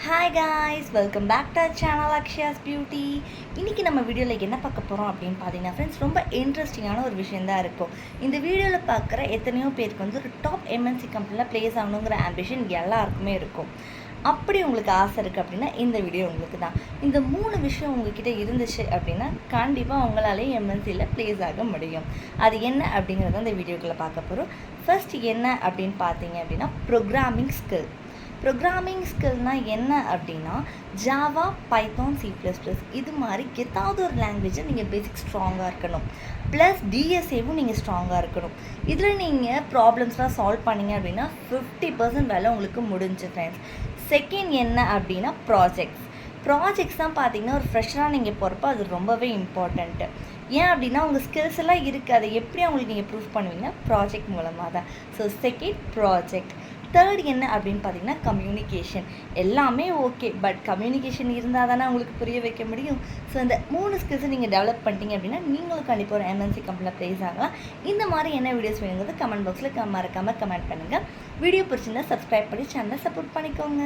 Hi guys, welcome back to channel Akshaya's beauty. இன்றைக்கி நம்ம வீடியோவில் என்ன பார்க்க போகிறோம் அப்படின்னு பார்த்தீங்கன்னா ஃப்ரெண்ட்ஸ், ரொம்ப இன்ட்ரெஸ்டிங்கான ஒரு விஷயந்தான் இருக்கும். இந்த வீடியோவில் பார்க்குற எத்தனையோ பேருக்கு ஒரு டாப் எம்என்சி கம்பெனியில் ப்ளேஸ் ஆகணுங்கிற ஆம்பிஷன் எல்லாருக்குமே இருக்கும். அப்படி உங்களுக்கு ஆசை இருக்குது அப்படின்னா இந்த வீடியோ உங்களுக்கு தான். இந்த 3 விஷயம் உங்ககிட்ட இருந்துச்சு அப்படின்னா கண்டிப்பாக உங்களாலே எம்என்சியில் ப்ளேஸ் ஆக முடியும். அது என்ன அப்படிங்கிறத இந்த வீடியோக்குள்ளே பார்க்க போகிறோம். ஃபர்ஸ்ட் என்ன அப்படின்னு பார்த்தீங்க அப்படின்னா ப்ரோக்ராமிங் ஸ்கில். ப்ரோக்ராமிங் ஸ்கில்னால் என்ன அப்படின்னா ஜாவா, பைத்தான், C++ இது மாதிரி ஏதாவது ஒரு லாங்குவேஜை நீங்கள் பேசிக் ஸ்ட்ராங்காக இருக்கணும். ப்ளஸ் டிஎஸ்ஏவும் நீங்கள் ஸ்ட்ராங்காக இருக்கணும். இதில் நீங்கள் ப்ராப்ளம்ஸ்லாம் சால்வ் பண்ணிங்க அப்படின்னா 50% வேலை உங்களுக்கு முடிஞ்சு ஃப்ரெண்ட்ஸ். செகண்ட் என்ன அப்படின்னா ப்ராஜெக்ட்ஸ் தான் பார்த்தீங்கன்னா ஒரு ஃப்ரெஷராக நீங்கள் போகிறப்ப அது ரொம்பவே இம்பார்ட்டண்ட்டு. ஏன் அப்படின்னா உங்கள் ஸ்கில்ஸ் எல்லாம் இருக்குது, அதை எப்படி அவங்களுக்கு நீங்கள் ப்ரூவ் பண்ணுவீங்கன்னா ப்ராஜெக்ட் மூலமாக தான். So second project. தேர்ட் என்ன அப்படின்னு பார்த்தீங்கன்னா கம்யூனிகேஷன். எல்லாமே ஓகே, பட் கம்யூனிகேஷன் இருந்தால் தானே உங்களுக்கு புரிய வைக்க முடியும். ஸோ இந்த 3 ஸ்கில்ஸை நீங்கள் டெவலப் பண்ணிட்டீங்க அப்படின்னா நீங்களும் கண்டிப்பாக ஒரு எம்என்சி கம்பெனியில் ப்ளேஸ் ஆகலாம். இந்த மாதிரி என்ன வீடியோஸ் வேணுங்கிறது கமெண்ட் பாக்ஸில் மறக்காமல் கமெண்ட் பண்ணுங்கள். வீடியோ பிடிச்சிருந்தா சப்ஸ்கிரைப் பண்ணி சேனலை சப்போர்ட் பண்ணிக்கோங்க.